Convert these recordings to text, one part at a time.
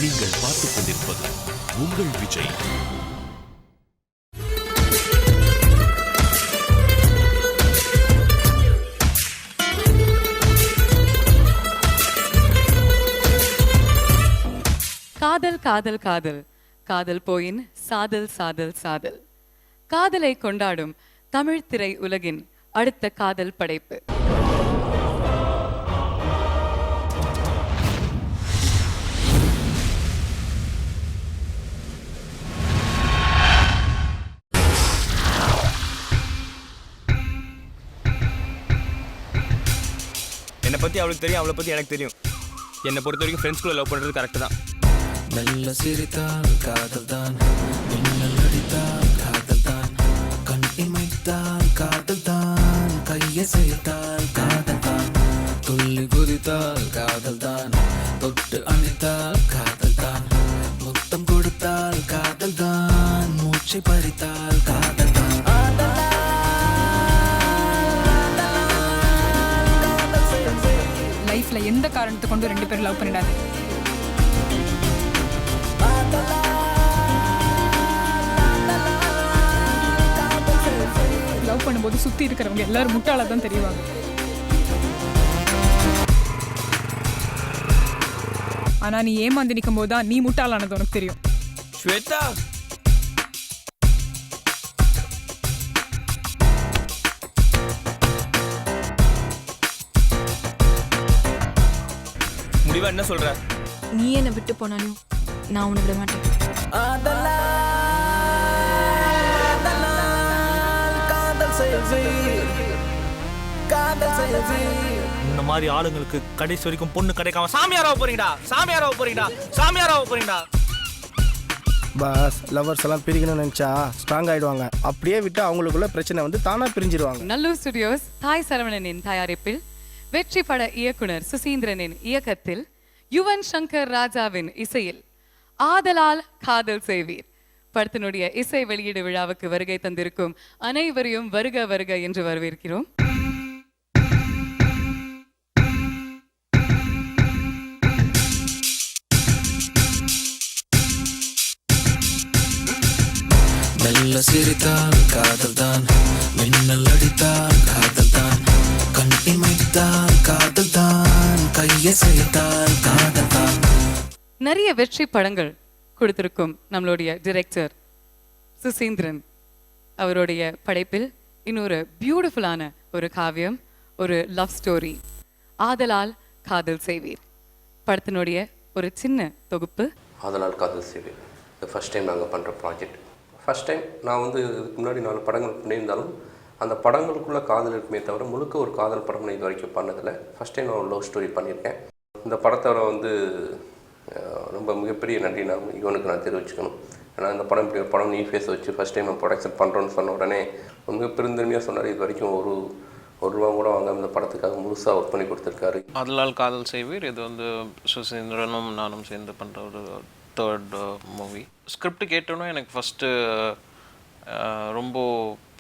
நீங்கள் பார்த்துக் கொண்டிருப்பது உங்கள் விஜய். காதல் காதல் காதல் காதல் போயின் சாதல் சாதல் சாதல். காதலை கொண்டாடும் தமிழ் திரை உலகின் அடுத்த காதல் படைப்பு. என்னை பற்றி அவளுக்கு தெரியும், அவளை பற்றி எனக்கு தெரியும். என்னை பொறுத்த வரைக்கும் ஃப்ரெண்ட்ஸ்குள்ளே லவ் பண்ணுறது கரெக்டு தான். மெல்ல சிரித்தால் காதல் தான், மின்னல் அடித்தால் காதல் தான், கண் இமைத்தால் காதல் தான், கையை செய்தால் காதல் தான், துள்ளி குதித்தால் காதல் தான், தொட்டு அணைத்தால் காதல் தான், முத்தம் கொடுத்தால் காதல் தான், மூச்சை பறித்தால் காதல் தான். லைஃப்ல எந்த காரணத்தை கொண்டு ரெண்டு பேரும் லவ் பண்ணிடாது. லவ் பண்ணும்போது சுத்தி இருக்கிறவங்க எல்லாரும் முட்டாளா தான் தெரியுவாங்க. ஆனா நீ ஏமாந்து நிற்கும் போதுதான் நீ முட்டாளானது உனக்கு தெரியும். ஸ்வேதா, முடிவா என்ன சொல்ற? நீ என்னை விட்டு போனாலும் நான் உன்னை விட மாட்டேன். இந்த மாதிரி ஆளுங்களுக்கு கடைசி வரைக்கும் பொண்ணு கிடைக்காம சாமியாராவ போறீங்கடா, சாமியாராவ போறீங்கடா, சாமியாராவ போறீங்கடா. பாஸ், லவர்ஸ் எல்லாம் பிரிக்கணும்னு நினைச்சா ஸ்ட்ராங் ஆயிடுவாங்க. அப்படியே விட்டு அவங்களுக்குள்ள பிரச்சனை வந்து தானா பிரிஞ்சிருவாங்க. நல்லூர் ஸ்டுடியோஸ் தாய் சரவணனின் தயாரிப்பில், வெற்றி பட இயக்குனர் சுசீந்திரனின் இயக்கத்தில், யுவன் சங்கர் ராஜாவின் இசையில் ஆதலால் காதல் செய்வீர் படத்தினுடைய இசை வெளியீடு விழாவுக்கு வருகை தந்திருக்கும் அனைவரையும் வருக வருக என்று வரவேற்கிறோம். மெல்ல சிரித்தால் காதல் தான், மின்னல் அடித்தால் காதல் தான், கண் இமைத்தால் காதல் தான், கையை செய்தால் காதல் தான். நிறைய வெற்றி படங்கள் கொடுத்திருக்கும் நம்மளுடைய டிரெக்டர் சுசீந்திரன் அவருடைய படைப்பில் இன்னொரு பியூட்டிஃபுல்லான ஒரு காவியம், ஒரு லவ் ஸ்டோரி, ஆதலால் காதல் செய்வீர் படத்தினுடைய ஒரு சின்ன தொகுப்பு. ஆதலால் காதல் செய்வீர் இது ஃபஸ்ட் டைம் நாங்கள் பண்ணுற ப்ராஜெக்ட். ஃபஸ்ட் டைம் நான் வந்து இதுக்கு முன்னாடி 4 படங்கள் பண்ணியிருந்தாலும் அந்த படங்களுக்குள்ளே காதல் இருக்குமே தவிர முழுக்க ஒரு காதல் படம் நான் இது வரைக்கும் பண்ணதில்லை. ஃபஸ்ட் டைம் நான் ஒரு லவ் ஸ்டோரி பண்ணியிருக்கேன். இந்த படத்தோட வந்து ரொம்ப மிகப்பெரிய நன்றி நான் இவனுக்கு நான் தெரிவிச்சுக்கணும். ஏன்னா இந்த படம் இப்படி ஒரு படம் நீ ஃபேஸ் வச்சு ஃபஸ்ட் டைம் நான் ப்ரொடக்ஷன் பண்ணுறோன்னு சொன்ன உடனே மிக பெருந்தன்மையாக சொன்னார். இது வரைக்கும் ஒரு ரூபா கூட வாங்க இந்த படத்துக்காக முழுசாக ஒர்க் பண்ணி கொடுத்துருக்காரு. ஆதலால் காதல் செய்வீர் இது வந்து சுசீந்திரனும் நானும் சேர்ந்து பண்ணுற ஒரு 3rd மூவி. ஸ்கிரிப்ட் கேட்டோன்னே எனக்கு ஃபஸ்ட்டு ரொம்ப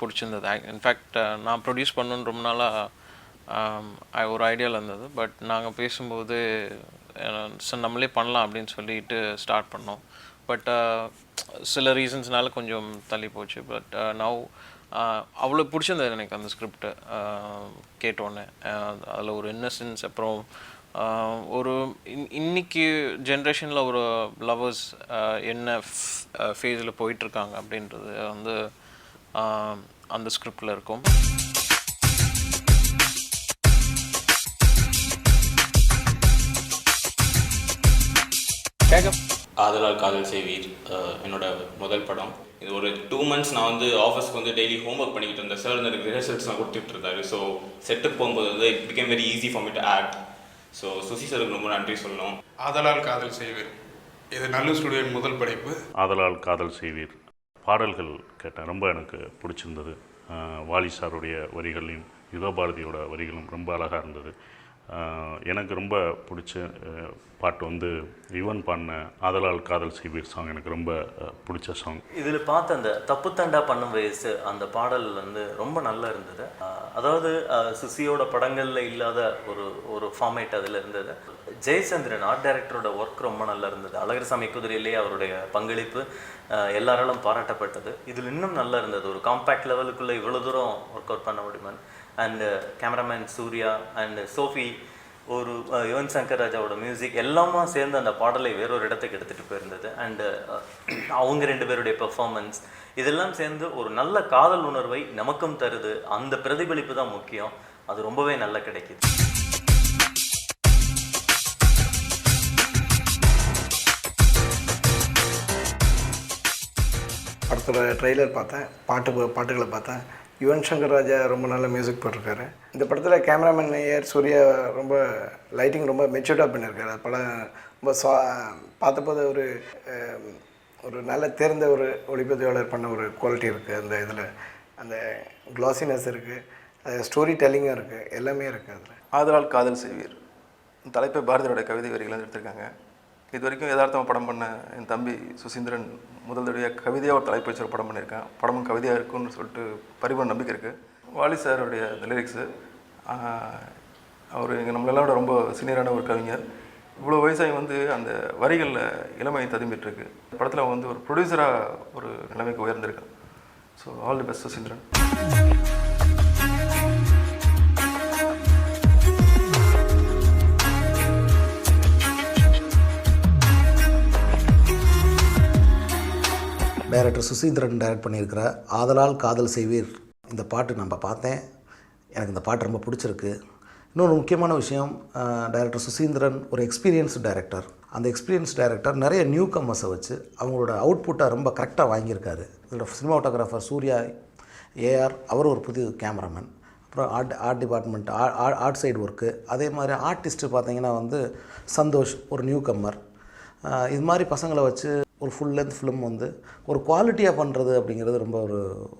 பிடிச்சிருந்தது. இன்ஃபேக்ட் நான் ப்ரொடியூஸ் பண்ணணுன்னு ரொம்ப நாளாக ஒரு ஐடியாவில் இருந்தது. பட் நாங்கள் பேசும்போது நம்மளே பண்ணலாம் அப்படின்னு சொல்லிட்டு ஸ்டார்ட் பண்ணோம். பட் சில ரீசன்ஸ்னால கொஞ்சம் தள்ளி போச்சு. பட் நவ் அவ்வளோ பிடிச்சிருந்தது எனக்கு அந்த ஸ்கிரிப்ட் கேட்டோன்னே. அதில் ஒரு இன்னசென்ஸ், அப்புறம் ஒரு இன்னைக்கு ஜென்ரேஷனில் ஒரு லவர்ஸ் என்ன ஃபேஸில் போயிட்டுருக்காங்க அப்படின்றது வந்து அந்த ஸ்கிரிப்டில் இருக்கும். ஆதலால் காதல் செய்வீர் என்னோட முதல் படம். இது ஒரு 2 months நான் வந்து ஆஃபீஸ்க்கு வந்து டெய்லி ஹோம்ஒர்க் பண்ணிக்கிட்டு இருந்தேன். சார் எனக்கு ரிஹர்சல்ஸ்லாம் கொடுத்துட்டு இருந்தாரு. ஸோ செட்டுக்கு போகும்போது வந்து it became very easy for me to act. So Susi சாருக்கு ரொம்ப நன்றி சொல்லணும். ஆதலால் காதல் செய்வீர் இது நல்லூர் ஸ்டுடியோவின் முதல் படைப்பு. ஆதலால் காதல் செய்வீர் பாடல்கள் கேட்டேன், ரொம்ப எனக்கு பிடிச்சிருந்தது. வாலி சாருடைய வரிகளையும் யுகபாரதியோட வரிகளும் ரொம்ப அழகாக இருந்தது. எனக்கு ரொம்ப பிடிச்ச பாட்டு வந்து யுவன் பாடின ஆதலால் காதல் செய்வீர் சாங் எனக்கு ரொம்ப பிடிச்ச சாங். இதில் பார்த்த அந்த தப்பு தண்டா பண்ணும் வயசு அந்த பாடல் வந்து ரொம்ப நல்லா இருந்தது. அதாவது சுசியோட படங்களில் இல்லாத ஒரு ஃபார்மேட் அதில் இருந்தது. ஜெயச்சந்திரன் ஆர்ட் டைரக்டரோட ஒர்க் ரொம்ப நல்லா இருந்தது. அழகர்சாமி குதிரையிலே அவருடைய பங்களிப்பு எல்லாராலும் பாராட்டப்பட்டது. இதில் இன்னும் நல்லா இருந்தது. ஒரு காம்பேக்ட் லெவலுக்குள்ளே இவ்வளோ தூரம் ஒர்க் அவுட் பண்ண முடியுமா. And cameraman Surya and Sophie, ஒரு யுவன் சங்கர் ராஜாவோட மியூசிக் எல்லாமே சேர்ந்து அந்த பாடலை வேறொரு இடத்துக்கு எடுத்துகிட்டு போயிருந்தது. அண்டு அவங்க 2 பேருடைய பெர்ஃபார்மன்ஸ் இதெல்லாம் சேர்ந்து ஒரு நல்ல காதல் உணர்வை நமக்கும் தருது. அந்த பிரதிபலிப்பு தான் முக்கியம். அது ரொம்பவே நல்லா கிடைக்குது. படத்தோட ட்ரெய்லர் பார்த்தேன், பாட்டுகளை பார்த்தேன். யுவன் சங்கர் ராஜா ரொம்ப நல்ல மியூசிக் போட்டிருக்காரு. இந்த படத்தில் கேமராமேன் சூர்யா ரொம்ப லைட்டிங் ரொம்ப மெச்சூர்டாக பண்ணியிருக்காரு. படம் ரொம்ப பார்த்தபோது ஒரு நல்ல தேர்ந்த ஒரு ஒளிப்பதிவாளர் பண்ண ஒரு குவாலிட்டி இருக்குது. அந்த இதில் அந்த க்ளாசினஸ் இருக்குது, ஸ்டோரி டெல்லிங்கும் இருக்குது, எல்லாமே இருக்குது அதில். ஆதலால் காதல் செய்வீர் தலைப்பை பாரதியோட கவிதை வரிகளை எடுத்திருக்காங்க. இது வரைக்கும் யதார்த்தமாக படம் பண்ண என் தம்பி சுசீந்திரன் முதல் தடவையாக கவிதையாக ஒரு தலைப்பு வச்சு ஒரு படம் பண்ணியிருக்கேன். படமும் கவிதையாக இருக்குன்னு சொல்லிட்டு பரிபூர்ண நம்பிக்கை இருக்குது. வாலி சாருடைய அந்த லிரிக்ஸு, அவர் எங்கள் நம்மளோட ரொம்ப சீனியரான ஒரு கவிஞர். இவ்வளோ வயசாகி அந்த வரிகளில் இளமை ததும்பிட்டுருக்கு. படத்தில் ஒரு ப்ரொடியூசராக ஒரு நிலைமைக்கு உயர்ந்திருக்கேன். So all the best Suseenthiran. Director Suseenthiran direct பண்ணியிருக்கிற ஆதலால் காதல் செய்வீர் இந்த பாட்டு நம்ம பார்த்தேன். எனக்கு இந்த பாட்டு ரொம்ப பிடிச்சிருக்கு. இன்னொரு முக்கியமான விஷயம், டைரக்டர் சுசீந்திரன் ஒரு எக்ஸ்பீரியன்ஸ்டு டைரக்டர். அந்த எக்ஸ்பீரியன்ஸ் டைரக்டர் நிறைய நியூ கம்மர்ஸை வச்சு அவங்களோட அவுட்புட்டை ரொம்ப கரெக்டாக வாங்கியிருக்காரு. இதோட சினிமாட்டோகிராஃபர் சூர்யா ஏஆர், அவர் ஒரு புது கேமராமேன். அப்புறம் art department, art side work, அதே மாதிரி ஆர்டிஸ்ட்டு பார்த்திங்கன்னா சந்தோஷ் ஒரு நியூ கம்மர். இது மாதிரி பசங்களை வச்சு ஒரு ஃபுல் லென்த் ஃபிலிம் ஒரு குவாலிட்டியாக பண்ணுறது அப்படிங்கிறது ரொம்ப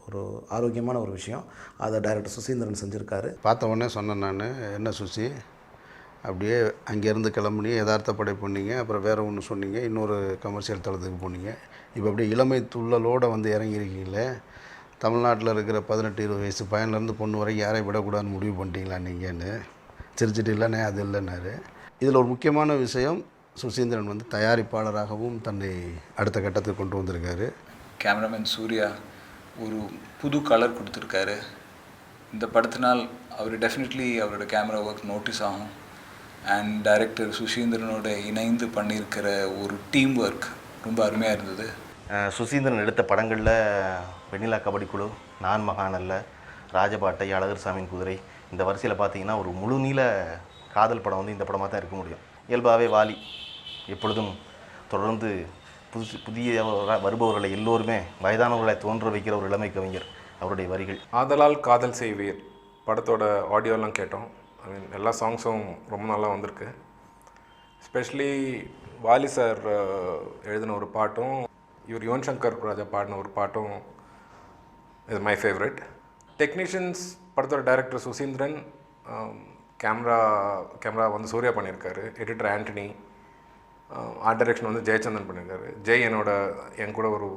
ஒரு ஆரோக்கியமான ஒரு விஷயம். அதை டைரக்டர் சுசீந்திரன் செஞ்சுருக்காரு. பார்த்த உடனே சொன்னேன் நான், என்ன சுசி அப்படியே அங்கேருந்து கிளம்புனீங்க, யதார்த்த படை போனீங்க, அப்புறம் வேறு ஒன்று சொன்னீங்க, இன்னொரு கமர்ஷியல் தளத்துக்கு போனீங்க, இப்போ அப்படியே இளமை துள்ளலோடு இறங்கியிருக்கீங்களே. தமிழ்நாட்டில் இருக்கிற 18-20 வயசு பையன்லேருந்து பொண்ணு வரைக்கும் யாரையும் விடக்கூடாதுன்னு முடிவு பண்ணிட்டீங்களா நீங்கன்னு சிரிச்சிட்டு இல்லைண்ணே அது இல்லைன்னாரு. இதில் ஒரு முக்கியமான விஷயம், சுசீந்திரன் தயாரிப்பாளராகவும் தன்னை அடுத்த கட்டத்துக்கு கொண்டு வந்திருக்காரு. கேமராமேன் சூர்யா ஒரு புது கலர் கொடுத்துருக்காரு. இந்த படத்தினால் அவர் டெஃபினெட்லி அவரோட கேமரா ஒர்க் நோட்டீஸ் ஆகும். அண்ட் டைரக்டர் சுசீந்திரனோட இணைந்து பண்ணியிருக்கிற ஒரு டீம் ஒர்க் ரொம்ப அருமையாக இருந்தது. சுசீந்திரன் எடுத்த படங்களில் வெண்ணிலா கபடி குழு, நான் மகானல்ல, ராஜபாட்டை, அழகர்சாமியின் குதிரை, இந்த வரிசையில் பார்த்தீங்கன்னா ஒரு முழு நீள காதல் படம் இந்த படமாக தான் இருக்க முடியும். இயல்பாகவே வாலி எப்பொழுதும் தொடர்ந்து புதிய வருபவர்களை எல்லோருமே வயதானவர்களை தோன்ற வைக்கிற ஒரு இளமை கவிஞர். அவருடைய வரிகள். ஆதலால் காதல் செய்வீர் படத்தோட ஆடியோலாம் கேட்டோம். எல்லா சாங்ஸும் ரொம்ப நல்லா வந்திருக்கு. எஸ்பெஷலி வாலி சார் எழுதின ஒரு பாட்டும் இவர் யுவன் சங்கர் ராஜா பாடின ஒரு பாட்டும் இது மை ஃபேவரட். டெக்னீஷியன்ஸ் படத்தோட டைரக்டர் சுசீந்திரன், கேமரா சூர்யா பண்ணியிருக்காரு, editor Antony, art direction Jayachandran பண்ணியிருக்காரு. ஜெய் என் கூட ஒரு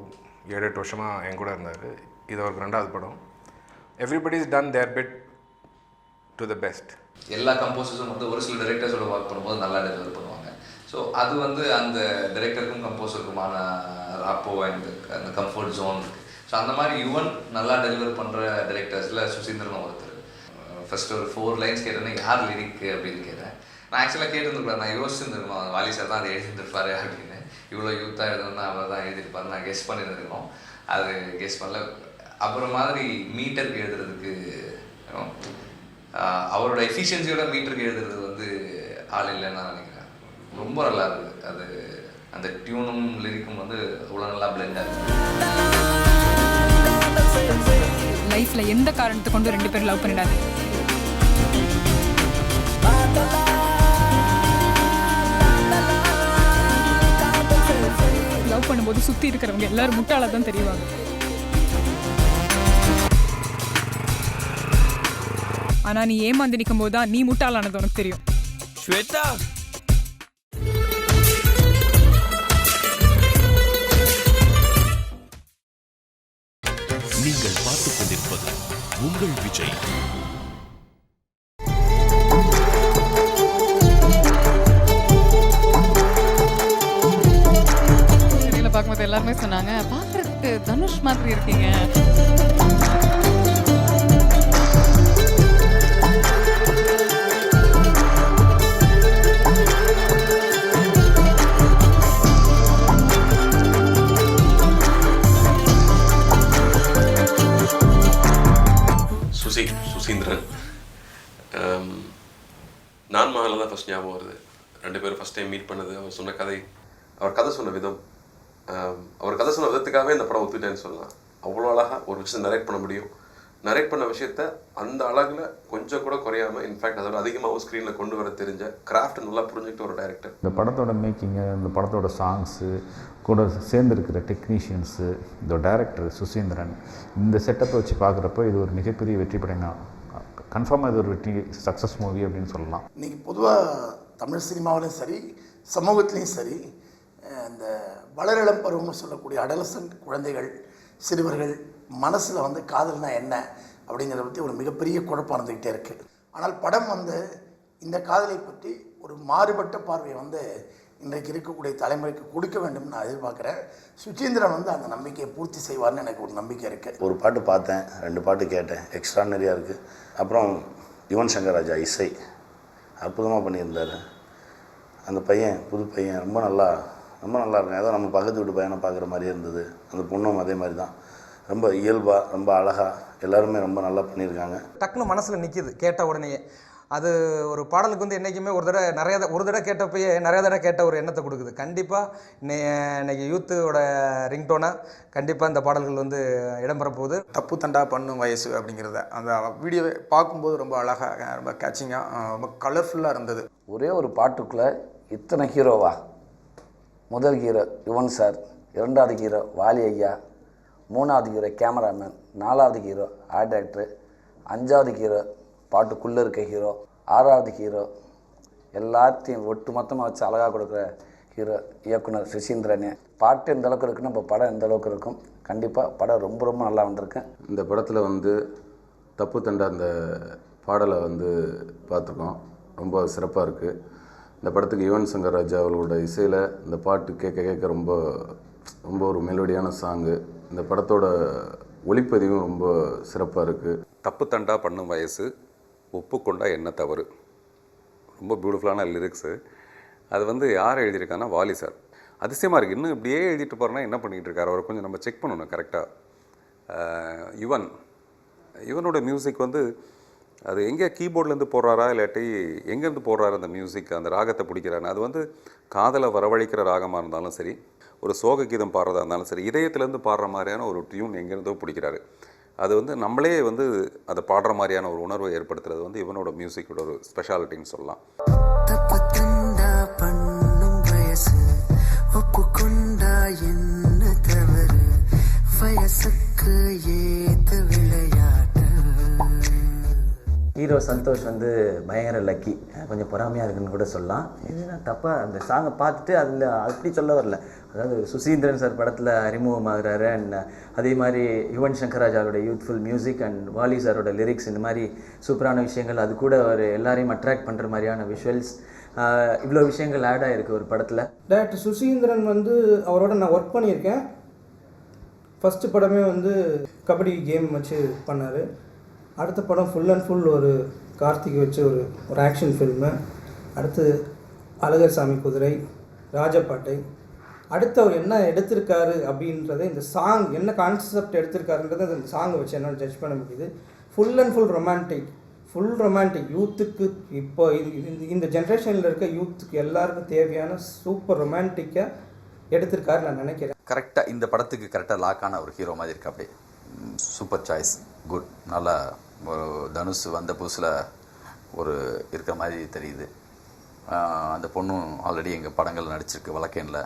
7-8 வருஷமாக என் கூட இருந்தார். இது அவருக்கு 2வது படம். Everybody is done their bit to the best. எல்லா கம்போசர்ஸும் ஒரு சில டைரக்டர்ஸோட ஒர்க் பண்ணும்போது நல்லா டெலிவர் பண்ணுவாங்க. ஸோ அது அந்த டைரக்டருக்கும் கம்போசருக்குமான ராப்போ அண்ட் அந்த கம்ஃபர்ட் ஜோன் இருக்குது. ஸோ அந்த மாதிரி யுவன் நல்லா டெலிவர் பண்ணுற டைரக்டர்ஸில் சுசீந்திரன் ஒருத்தர். ஃபஸ்ட்டு ஒரு 4 லைன்ஸ் கேட்டேன்னா யார் லிரிக் அப்படின்னு கேட்டேன். நான் ஆக்சுவலாக கேட்டுருந்துருப்பேன், நான் யோசிச்சுருந்துருக்கோம் வாலி சார் தான் அதை எழுதிருப்பாரு அப்படின்னு. இவ்வளோ யூத்தாக எழுதணும்னா அவர் தான் எழுதிருப்பாரு, நான் கெஸ் பண்ணியிருந்துருக்கோம். அது கெஸ் பண்ணல. அப்புறம் மாதிரி மீட்டருக்கு எழுதுறதுக்கு அவரோட எஃபிஷியன்சியோட மீட்டருக்கு எழுதுறது ஆள் இல்லைன்னு நான் நினைக்கிறேன். ரொம்ப நல்லா இருக்குது. அது அந்த டியூனும் லிரிக்கும் அவ்வளோ நல்லா பிளெண்டாக இருக்குது. லைஃப்ல எந்த காரணத்தை கொண்டு 2 பேரும் லவ் பண்ணிடாது. லவ் பண்ணும்போது சுத்தி இருக்கிறவங்க எல்லாரும் முட்டாளா தான் தெரியுவாங்க. ஆனா நீ ஏமாந்து நிற்கும் போது தான் நீ முட்டாளானது உனக்கு தெரியும். ஸ்வேதா, நீங்கள் பார்த்துக் கொண்டிருப்பது உங்கள் விஜய். பார்க்கும்போது எல்லாருமே சொன்னாங்க, பார்க்கறதுக்கு தனுஷ் மாதிரி இருக்கீங்க. சுசீந்திரன் நான் மகானில் தான் ஃபஸ்ட் ஞாபகம் வருது. 2 பேரும் ஃபஸ்ட் டைம் மீட் பண்ணது, அவர் சொன்ன கதை, அவர் கதை சொன்ன விதம், அவர் கதை சொன்ன விதத்துக்காகவே இந்த படம் ஒத்துக்கிட்டேன்னு சொல்லலாம். அவ்வளோ அழகாக ஒரு விஷயம் நரேட் பண்ண முடியும். நரேட் பண்ண விஷயத்த அந்த அழகில் கொஞ்சம் கூட குறையாமல், இன்ஃபேக்ட் அதோட அதிகமாகவும் ஸ்க்ரீனில் கொண்டு வர தெரிஞ்ச கிராஃப்ட் நல்லா புரிஞ்சுக்கிட்ட ஒரு டைரக்டர். இந்த படத்தோட மேக்கிங்கு, இந்த படத்தோட சாங்ஸு கூட சேர்ந்துருக்கிற டெக்னீஷியன்ஸு, இந்த டைரக்டர் சுசீந்திரன், இந்த செட்டப்பை வச்சு பார்க்குறப்போ இது ஒரு மிகப்பெரிய வெற்றி படம் தான். கன்ஃபார்மாக இது ஒரு வெற்றி சக்ஸஸ் மூவி அப்படின்னு சொல்லலாம். இன்றைக்கி பொதுவாக தமிழ் சினிமாவிலையும் சரி, சமூகத்துலேயும் சரி, இந்த வளரிளம் பருவம்னு சொல்லக்கூடிய அடலசன்ட் குழந்தைகள், சிறுவர்கள் மனசில் வந்து காதல்னா என்ன அப்படிங்கிறத பற்றி ஒரு மிகப்பெரிய குழப்பம் இருந்துக்கிட்டே இருக்குது. ஆனால் படம் வந்து இந்த காதலை பற்றி ஒரு மாறுபட்ட பார்வையை வந்து இன்றைக்கு இருக்கக்கூடிய தலைமுறைக்கு கொடுக்க வேண்டும்னு நான் எதிர்பார்க்குறேன். சுசீந்திரன் வந்து அந்த நம்பிக்கையை பூர்த்தி செய்வார்னு எனக்கு ஒரு நம்பிக்கை இருக்குது. ஒரு பாட்டு பார்த்தேன், 2 பாட்டு கேட்டேன், எக்ஸ்ட்ரானரியாக இருக்குது. அப்புறம் யுவன் சங்கர் ராஜா இசை அற்புதமாக பண்ணியிருந்தார். அந்த பையன், புது பையன் ரொம்ப நல்லா இருக்கும். ஏதோ நம்ம பக்கத்து வீட்டு பையனை பார்க்குற மாதிரியே இருந்தது. அந்த பொண்ணும் அதே மாதிரி தான், ரொம்ப இயல்பாக, ரொம்ப அழகாக, எல்லாருமே ரொம்ப நல்லா பண்ணியிருக்காங்க. டக்குன்னு மனசில் நிற்கிது கேட்ட உடனேயே. அது ஒரு பாடலுக்கு வந்து என்றைக்குமே ஒரு தடவை கேட்டப்பயே நிறைய தடவை கேட்ட ஒரு எண்ணத்தை கொடுக்குது. கண்டிப்பாக இன்னைக்கு யூத்தோட ரிங்டோனாக கண்டிப்பாக இந்த பாடல்கள் வந்து இடம்பெற போகுது. தப்பு தண்டா பண்ணும் வயசு அப்படிங்கிறத அந்த வீடியோவை பார்க்கும்போது ரொம்ப அழகாக, ரொம்ப கேட்சிங்காக, ரொம்ப கலர்ஃபுல்லாக இருந்தது. ஒரே ஒரு பாட்டுக்குள்ளே இத்தனை ஹீரோவா? முதல் ஹீரோ யுவன் சார், 2வது ஹீரோ வாலி ஐயா, 3வது ஹீரோ கேமராமேன், 4வது ஹீரோ ஆர்ட் டைரக்டரு, 5வது ஹீரோ பாட்டுக்குள்ளே இருக்க ஹீரோ, 6வது ஹீரோ எல்லாத்தையும் ஒட்டு மொத்தமாக வச்சு அழகாக கொடுக்குற ஹீரோ இயக்குனர் சுசீந்திரனே. பாட்டு எந்த அளவுக்கு இருக்குன்னு நம்ம படம் எந்த அளவுக்கு இருக்கும். கண்டிப்பாக படம் ரொம்ப ரொம்ப நல்லா வந்திருக்கு. இந்த படத்தில் வந்து தப்பு தண்டா அந்த பாடலை வந்து பார்த்துருக்கோம், ரொம்ப சிறப்பாக இருக்குது. இந்த படத்துக்கு யுவன் சங்கர் ராஜா அவர்களோட இசையில் இந்த பாட்டு கேட்க ரொம்ப ரொம்ப ஒரு மெலோடியான சாங்கு. இந்த படத்தோட ஒளிப்பதிவும் ரொம்ப சிறப்பாக இருக்குது. தப்பு தண்டா பண்ணும் வயசு, ஒப்புக்கொண்டா என்ன தவறு, ரொம்ப பியூட்டிஃபுல்லான லிரிக்ஸு. அது வந்து யார் எழுதியிருக்காங்கன்னா வாலி சார். அதிசயமாக இருக்குது. இன்னும் இப்படியே எழுதிட்டு போகிறோன்னா என்ன பண்ணிகிட்டு இருக்காரு அவரை கொஞ்சம் நம்ம செக் பண்ணணும் கரெக்டாக. யுவனோட மியூசிக் வந்து அது எங்கே கீபோர்ட்லேருந்து போடுறாரா இல்லாட்டி எங்கேருந்து போடுறாரு அந்த மியூசிக், அந்த ராகத்தை பிடிக்கிறாரு. அது வந்து காதலை வரவழைக்கிற ராகமாக இருந்தாலும் சரி, ஒரு சோக கீதம் பாடுறதா இருந்தாலும் சரி, இதயத்துலேருந்து பாடுற மாதிரியான ஒரு டியூன் எங்கேருந்தோ பிடிக்கிறாரு. அது வந்து நம்மளே வந்து அதை பாடுற மாதிரியான ஒரு உணர்வை ஏற்படுத்துறது வந்து இவனோட மியூசிக்கோட ஒரு ஸ்பெஷாலிட்டின்னு சொல்லலாம். ஹீரோ சந்தோஷ் வந்து பயங்கர லக்கி, கொஞ்சம் பொறாமையாக இருக்குன்னு கூட சொல்லலாம். இது தப்பாக அந்த சாங்கை பார்த்துட்டு அதில் அப்படி சொல்ல வரல. அதாவது சுசீந்திரன் சார் படத்தில் அறிமுகமாகிறாரு. அண்ட் அதே மாதிரி யுவன் சங்கர் ராஜாவோட யூத்ஃபுல் மியூசிக் அண்ட் வாலி சாரோட லிரிக்ஸ், இந்த மாதிரி சூப்பரான விஷயங்கள், அது கூட ஒரு எல்லாரையும் அட்ராக்ட் பண்ணுற மாதிரியான விஷுவல்ஸ், இவ்வளோ விஷயங்கள் ஆட் ஆகிருக்கு ஒரு படத்தில். டைரக்டர் சுசீந்திரன் வந்து அவரோட நான் ஒர்க் பண்ணியிருக்கேன். ஃபஸ்ட்டு படமே வந்து கபடி கேம் வச்சு பண்ணார். அடுத்த படம் ஃபுல் அண்ட் ஃபுல் ஒரு கார்த்திகை வச்சு ஒரு ஆக்ஷன் ஃபில்மு. அடுத்து அழகர் சாமி குதிரை, ராஜபாட்டை. அடுத்து அவர் என்ன எடுத்திருக்காரு அப்படின்றத, இந்த சாங் என்ன கான்செப்ட் எடுத்திருக்காருன்றதை அந்த சாங்கை வச்சு என்னால் ஜட்ஜ் பண்ண முடியுது. ஃபுல் அண்ட் ஃபுல் ரொமான்டிக் யூத்துக்கு, இப்போ இந்த ஜென்ரேஷனில் இருக்க யூத்துக்கு எல்லாருக்கும் தேவையான சூப்பர் ரொமான்டிக்காக எடுத்திருக்காரு நான் நினைக்கிறேன். கரெக்டாக இந்த படத்துக்கு கரெக்டாக லாக்கான ஒரு ஹீரோ மாதிரி இருக்கு. அப்படியே சூப்பர் சாய்ஸ், குட். நல்லா ஒரு தனுஷ் வந்த புதுசில் ஒரு இருக்கிற மாதிரி தெரியுது. அந்த பொண்ணும் ஆல்ரெடி எங்கள் படங்கள் நடிச்சிருக்கு வழக்கேனில்.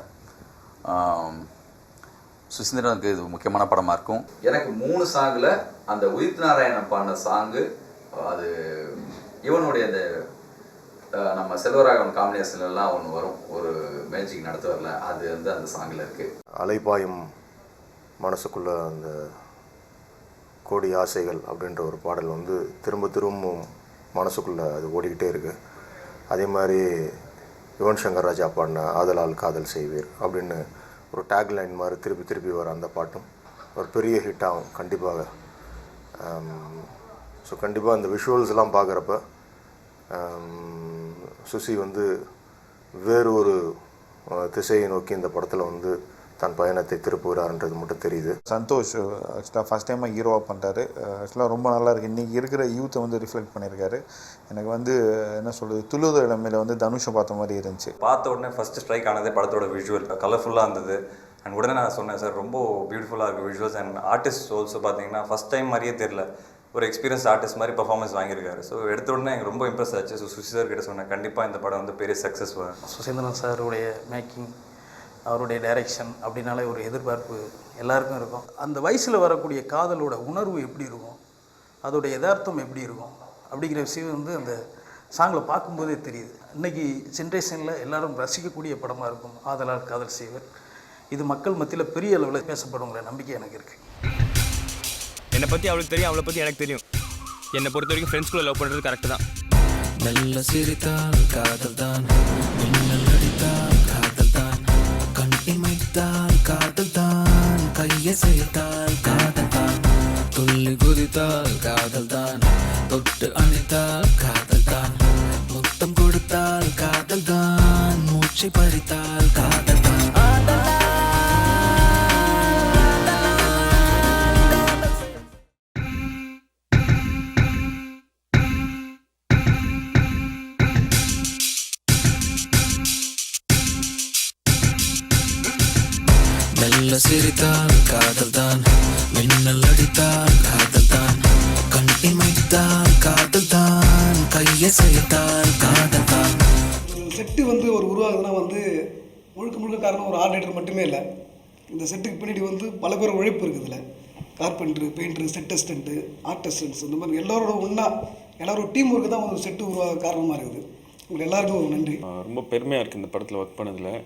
சுசீந்திரனுக்கு இது முக்கியமான படமாக இருக்கும். எனக்கு 3 சாங்கில் அந்த உதித் நாராயணன் பாடின சாங்கு, அது இவனுடைய அந்த நம்ம செல்வராகவன் காம்பினேஷன்லாம் ஒன்று வரும், ஒரு மேஜிக் நடத்த வரல, அது வந்து அந்த சாங்கில் இருக்குது. அலைபாயும் மனசுக்குள்ளே அந்த கோடி ஆசைகள் அப்படின்ற ஒரு பாடல் வந்து திரும்பவும் மனசுக்குள்ளே அது ஓடிக்கிட்டே இருக்குது. அதே மாதிரி யுவன் சங்கர் ராஜா பாடின ஆதலால் காதல் செய்வீர் அப்படின்னு ஒரு டேக்லைன் மாதிரி திருப்பி திருப்பி வர அந்த பாட்டும் ஒரு பெரிய ஹிட் ஆகும் கண்டிப்பாக. ஸோ கண்டிப்பாக இந்த விஷுவல்ஸ்லாம் பார்க்குறப்ப சுசி வந்து வேறு ஒரு திசையை நோக்கி இந்த படத்தில் வந்து தன் பயணத்தை திருப்புகிறார்ன்றது மட்டும் தெரியுது. சந்தோஷ் ஆக்சுவலாக ஃபஸ்ட் டைமாக ஹீரோவாக பண்ணுறாரு. ஆக்சுவலாக ரொம்ப நல்லா இருக்குது. இன்றைக்கி இருக்கிற யூத்தை வந்து ரிஃப்ளெக்ட் பண்ணியிருக்காரு. எனக்கு வந்து என்ன சொல்கிறது, துளுத இடமையில் வந்து தனுஷை பார்த்த மாதிரி இருந்துச்சு. பார்த்த உடனே ஃபஸ்ட்டு ஸ்ட்ரைக் ஆனதே படத்தோட விஷுவல் கலர்ஃபுல்லாக இருந்தது. அண்ட் உடனே நான் சொன்னேன் சார் ரொம்ப பியூட்டிஃபுல்லாக இருக்குது விஷுவல்ஸ். அண்ட் ஆர்டிஸ்ட் ஆல்சோ பார்த்தீங்கன்னா ஃபஸ்ட் டைம் மாதிரியே தெரில, ஒரு எக்ஸ்பீரியன்ஸ் ஆர்டிஸ்ட் மாதிரி பர்ஃபார்மன்ஸ் வாங்கியிருக்காரு. ஸோ எடுத்த உடனே எனக்கு ரொம்ப இம்ப்ரெஸ் ஆச்சு. ஸோ சுசி சார் கிட்ட சொன்னேன் கண்டிப்பாக இந்த படம் வந்து பெரிய சக்ஸஸ் வரும். சுசீந்திரன் சாருடைய மேக்கிங், அவருடைய டைரெக்ஷன் அப்படின்னாலே ஒரு எதிர்பார்ப்பு எல்லாருக்கும் இருக்கும். அந்த வயசில் வரக்கூடிய காதலோட உணர்வு எப்படி இருக்கும், அதோட யதார்த்தம் எப்படி இருக்கும் அப்படிங்கிற விஷயம் வந்து அந்த சாங்கில் பார்க்கும்போதே தெரியுது. இன்றைக்கி ஜென்ரேஷனில் எல்லாரும் ரசிக்கக்கூடிய படமாக இருக்கும் ஆதலால் காதல் செய்வர். இது மக்கள் மத்தியில் பெரிய அளவில் பேசப்படுங்கிற நம்பிக்கை எனக்கு இருக்குது. என்னை பற்றி அவளுக்கு தெரியும், அவளை பற்றி எனக்கு தெரியும். என்னை பொறுத்த வரைக்கும் ஃப்ரெண்ட்ஸ்குள்ளே லவ் பண்ணுறது கரெக்டு தான். மெல்ல சிரித்தால் காதல் தான், மின்னல் அடித்தால் காதல் தான், கண் இமைத்தால் காதல் தான், கையசைத்தால் காதல் தான், துள்ளி குதித்தால் காதல் தான், தொட்டு அணைத்தால் காதல் தான், முத்தம் கொடுத்தால் காதல் தான், மூச்சை பறித்தால் காதல் தான். மெல்ல சிரித்தால் காதல் தான், மின்னல் அடித்தால் காதல் தான், கண் இமைத்தால் காதல் தான், கையசைத்தால் காதல் தான். செட்டு வந்து ஒரு உருவாகுதுன்னா வந்து முழுக்க முழுக்க காரணம் ஒரு ஆர்டினேட்டர் மட்டுமே இல்லை. இந்த செட்டுக்கு பின்னாடி வந்து பல பேர் உழைப்பு இருக்குது. இதில் கார்பெண்டரு, பெயிண்டரு, செட் அசிஸ்டண்ட்டு, ஆர்டிஸ்டன்ஸ், இந்த மாதிரி எல்லாரோட ஒன்றா எல்லாரும் டீம் ஒர்க்கு தான் ஒரு செட்டு உருவாக காரணமாக இருக்குது. உங்களுக்கு எல்லாருக்கும் ஒரு நன்றி. ரொம்ப பெருமையாக இருக்குது இந்த படத்தில் ஒர்க் பண்ணதில்.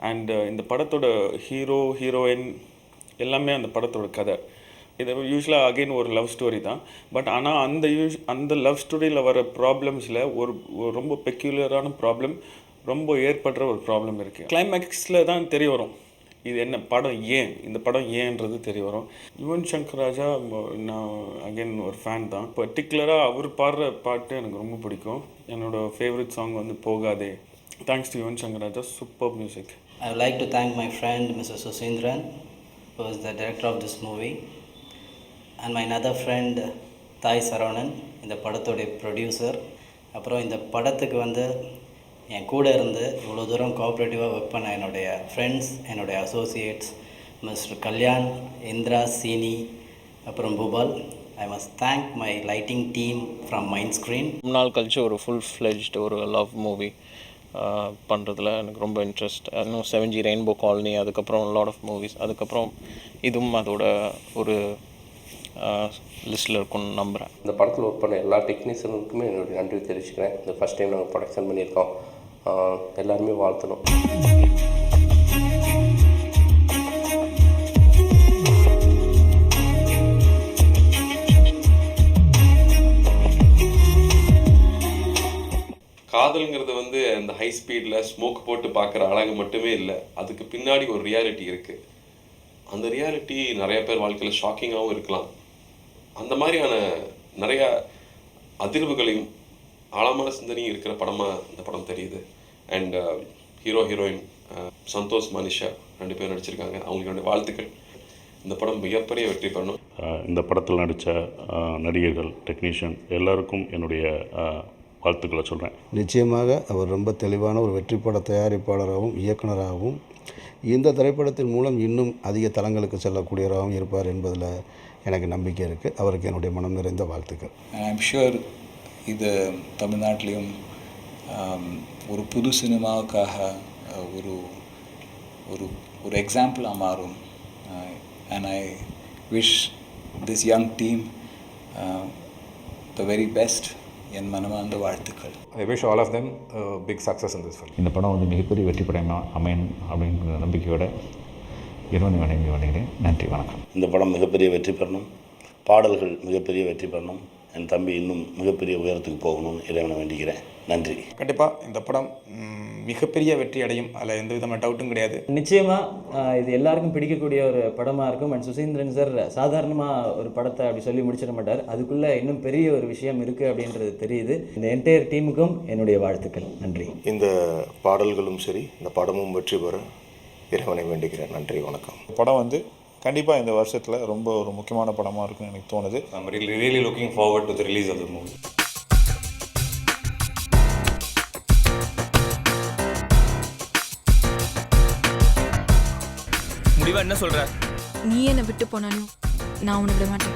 அண்ட் இந்த படத்தோட ஹீரோ, ஹீரோயின் எல்லாமே அந்த படத்தோட கதை. இது யூஸ்வலாக அகெயின் ஒரு லவ் ஸ்டோரி தான். பட் ஆனால் அந்த லவ் ஸ்டோரியில் வர ப்ராப்ளம்ஸில் ஒரு ரொம்ப பெக்யூலரான ப்ராப்ளம், ரொம்ப ஏற்படுற ஒரு ப்ராப்ளம் இருக்குது. கிளைமேக்ஸில் தான் தெரிய வரும் இது என்ன படம், ஏன் இந்த படம் ஏன்றது தெரிய வரும். யுவன் சங்கர் ராஜா நான் அகெயின் ஒரு ஃபேன் தான். பர்டிகுலராக அவர் பாடுற பாட்டு எனக்கு ரொம்ப பிடிக்கும். என்னோடய ஃபேவரட் சாங் வந்து போகாதே. Thanks to Yuvan Shankar Raja, super music. I would like to thank my friend Mr. Susindran, who is the director of this movie, and my another friend Thai Saravanan, இந்த படத்தோடைய ப்ரொடியூசர். அப்புறம் இந்த படத்துக்கு வந்து என் கூட இருந்து இவ்வளோ தூரம் கோஆப்ரேட்டிவாக ஒர்க் பண்ண என்னுடைய ஃப்ரெண்ட்ஸ், என்னுடைய அசோசியேட்ஸ் மிஸ்டர் கல்யாண், இந்திரா, சீனி, அப்புறம் Bhupal. I must thank my lighting team from mind screen. ரொம்ப நாள் கழிச்சு ஒரு ஃபுல் ஃப்ளெஜ்டு ஒரு லவ் மூவி பண்ணுறதுல எனக்கு ரொம்ப இன்ட்ரெஸ்ட். இன்னும் 7G ரெயின்போ காலனி, அதுக்கப்புறம் லாட் ஆஃப் மூவிஸ், அதுக்கப்புறம் இதுவும் அதோட ஒரு லிஸ்ட்டில் இருக்கும்னு நம்புகிறேன். இந்த படத்தில் ஒர்க் பண்ண எல்லா டெக்னீஷியனுக்குமே என்னுடைய நன்றி தெரிவிச்சுக்கிறேன். இந்த ஃபஸ்ட் டைம் நாங்கள் ப்ரொடக்ஷன் பண்ணியிருக்கோம். எல்லாருமே வாழ்த்தணும். காதல்ங்கிறது வந்து அந்த ஹை ஸ்பீடில் ஸ்மோக் போட்டு பார்க்குற அழகு மட்டுமே இல்லை, அதுக்கு பின்னாடி ஒரு ரியாலிட்டி இருக்குது. அந்த ரியாலிட்டி நிறைய பேர் வாழ்க்கையில் ஷாக்கிங்காகவும் இருக்கலாம். அந்த மாதிரியான நிறையா அதிர்வுகளையும் ஆழமான சிந்தனையும் இருக்கிற படமாக இந்த படம் தெரியுது. And hero, heroine Santhosh, Manisha 2 பேர் நடிச்சிருக்காங்க. அவங்களுடைய வாழ்த்துக்கள். இந்த படம் மிகப்பெரிய வெற்றி பெறணும். இந்த படத்தில் நடித்த நடிகர்கள், டெக்னீஷியன் எல்லாருக்கும் என்னுடைய வாழ்த்துக்களை சொல்கிறேன். நிச்சயமாக அவர் ரொம்ப தெளிவான ஒரு வெற்றிப்பட தயாரிப்பாளராகவும் இயக்குனராகவும் இந்த திரைப்படத்தின் மூலம் இன்னும் அதிக தளங்களுக்கு செல்லக்கூடியவராகவும் இருப்பார் என்பதில் எனக்கு நம்பிக்கை இருக்குது. அவருக்கு என்னுடைய மனம் நிறைந்த வாழ்த்துக்கள். ஐம் ஷுர் இது தமிழ்நாட்டிலையும் ஒரு புது சினிமாவுக்காக ஒரு ஒரு ஒரு எக்ஸாம்பிளாக மாறும். And I wish this young team the very best. என் மனமார்ந்த வாழ்த்துக்கள். I wish all of them big success in this film. இந்த படம் வந்து மிகப்பெரிய வெற்றி படமாக அமையும் அப்படிங்கிற நம்பிக்கையோட இறைவனை வணங்குகிறேன். நன்றி, வணக்கம். இந்த படம் மிகப்பெரிய வெற்றி பெறணும், பாடல்கள் மிகப்பெரிய வெற்றி பெறணும். என் தம்பி இன்னும் மிகப்பெரிய உயரத்துக்கு போகணும்னு இறைவனை வேண்டிக்கிறேன். நன்றி. கண்டிப்பாக இந்த படம் மிகப்பெரிய வெற்றி அடையும், அதில் எந்த விதமான டவுட்டும் கிடையாது. நிச்சயமாக இது எல்லாருக்கும் பிடிக்கக்கூடிய ஒரு படமாக இருக்கும். அண்ட் சுசீந்திரன் சார் சாதாரணமாக ஒரு படத்தை அப்படி சொல்லி முடிச்சிட மாட்டார். அதுக்குள்ளே இன்னும் பெரிய ஒரு விஷயம் இருக்குது அப்படின்றது தெரியுது. இந்த என்டையர் டீமுக்கும் என்னுடைய வாழ்த்துக்கள். நன்றி. இந்த பாடல்களும் சரி, இந்த படமும் வெற்றி பெற இறைவனை வேண்டிக்கிறேன். நன்றி, வணக்கம். படம் வந்து கண்டிப்பாக இந்த வருஷத்தில் ரொம்ப ஒரு முக்கியமான படமாக இருக்குன்னு எனக்கு தோணுது. I'm really looking forward to the release of the movie. முடிவா என்ன சொல்ற? நீ என்னை விட்டு போனாலும் நான் உன்னை விட மாட்டேன்.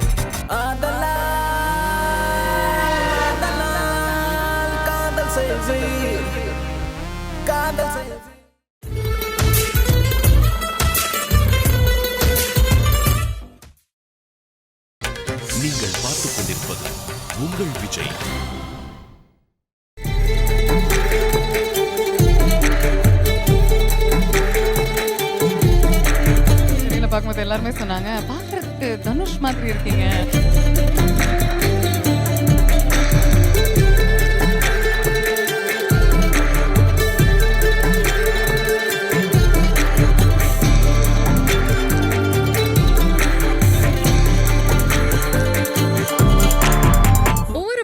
நீங்கள் பார்த்துக் கொண்டிருப்பது உங்கள் விஜய். பார்க்கும்போது எல்லாருமே சொன்னாங்க, பார்க்கறதுக்கு தனுஷ் மாதிரி இருக்கீங்க.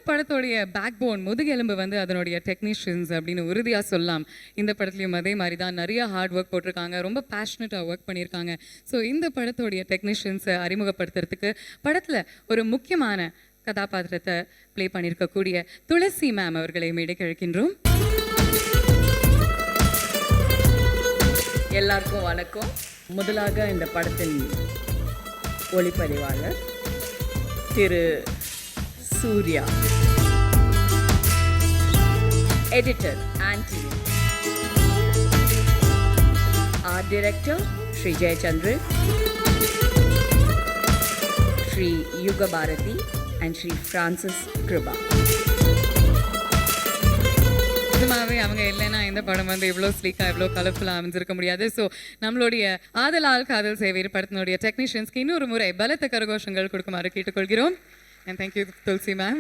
படத்தோடைய பேக் போன் முதுகெலும்பு வந்து அதனுடைய டெக்னீஷியன்ஸ் அப்படின்னு உறுதியாக சொல்லலாம். இந்த படத்துலையும் அதே மாதிரி தான் நிறைய ஹார்ட் ஒர்க் போட்டிருக்காங்க, ரொம்ப பேஷனட்டாக ஒர்க் பண்ணியிருக்காங்க. ஸோ இந்த படத்தோடைய டெக்னீஷியன்ஸை அறிமுகப்படுத்துறதுக்கு படத்தில் ஒரு முக்கியமான கதாபாத்திரத்தை ப்ளே பண்ணியிருக்கக்கூடிய துளசி மேம் அவர்களை மேடைக்கு அழைக்கின்றோம். எல்லாருக்கும் வணக்கம். முதலாக இந்த படத்தின் ஒளிப்பதிவாளர் திரு Surya, editor Antony, art director Sri Jayachandran, Sri Yuga Bharathi and Sri Francis Kiruba. நிஜமாவே அவங்க இல்லைன்னா இந்த படம் வந்து இவ்வளோ ஸ்லீக்காக இவ்வளோ கலர்ஃபுல்லாக அமைஞ்சிருக்க முடியாது. ஸோ நம்மளுடைய ஆதலால் காதல் சேவை படத்தினுடைய டெக்னீஷியன்ஸ்க்கு இன்னொரு முறை பலத்த கரகோஷங்கள் கொடுக்குமாறு கேட்டுக்கொள்கிறோம். அண்ட் தேங்க்யூ துளசி மேம்,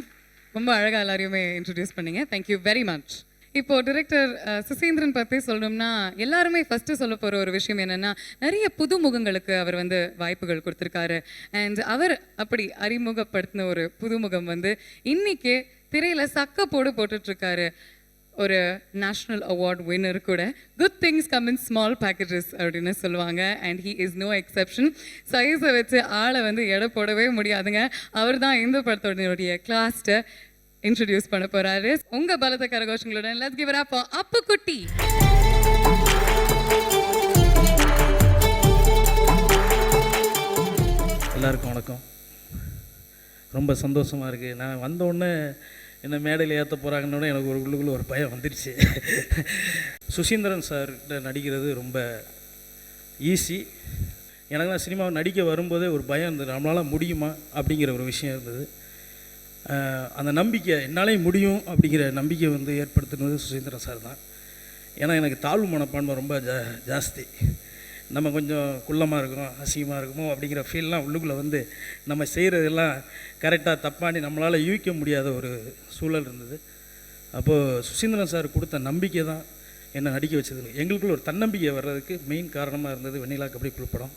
ரொம்ப அழகாக எல்லாரையுமே இன்ட்ரடியூஸ் பண்ணீங்க. Thank you very much. இப்போது டிரெக்டர் சுசீந்திரன் பற்றி சொல்லணும்னா எல்லாருமே ஃபஸ்ட்டு சொல்ல போகிற ஒரு விஷயம் என்னென்னா, நிறைய புது முகங்களுக்கு அவர் வந்து வாய்ப்புகள் கொடுத்துருக்காரு. அண்ட் அவர் அப்படி அறிமுகப்படுத்தின ஒரு புதுமுகம் வந்து இன்றைக்கே திரையில் சக்க போட்டுட்ருக்காரு. ஒரு நேஷ்னல் அவார்ட் வின்னர் கூட. Good things come in small packages அப்படின்னு சொல்லுவாங்க. And he is no exception. சைஸை வச்சு ஆளை வந்து எடை போடவே முடியாதுங்க. அவர் தான் இந்த படத்தோடைய கிளாஸ்ட்டை இன்ட்ரடியூஸ் பண்ண போகிறாரு. உங்கள் பலத்த கரகோஷங்களுடன் let's give it up for Appukutty. எல்லாருக்கும் வணக்கம். ரொம்ப சந்தோஷமாக இருக்குது. நான் வந்தோடனே என்ன மேடையில் ஏற்ற போகிறாங்கன்னு எனக்கு ஒரு உள்ளுக்குள்ளே ஒரு பயம் வந்துடுச்சு. சுசீந்திரன் சார்கிட்ட நடிக்கிறது ரொம்ப ஈஸி. எனக்கு தான் சினிமாவை நடிக்க வரும்போதே ஒரு பயம் இருந்தது, நம்மளால் முடியுமா அப்படிங்கிற ஒரு விஷயம் இருந்தது. அந்த நம்பிக்கை, என்னாலே முடியும் அப்படிங்கிற நம்பிக்கை வந்து ஏற்படுத்தினது சுசீந்திரன் சார் தான். ஏன்னா எனக்கு தாழ்வு மனப்பான்மை ரொம்ப ஜாஸ்தி. நம்ம கொஞ்சம் குள்ளமாக இருக்கிறோம், அசிங்கமாக இருக்குமோ அப்படிங்கிற ஃபீல்லாம் உள்ளுக்குள்ளே வந்து நம்ம செய்கிறதெல்லாம் கரெக்டாக தப்பாண்டி நம்மளால் யூகிக்க முடியாத ஒரு சூழல் இருந்தது. அப்போது சுசீந்திரன் சார் கொடுத்த நம்பிக்கை தான் என்னை நடிக்க வச்சது. எங்களுக்குள்ள ஒரு தன்னம்பிக்கை வர்றதுக்கு மெயின் காரணமாக இருந்தது வெண்ணிலா கபடி குழு படம்.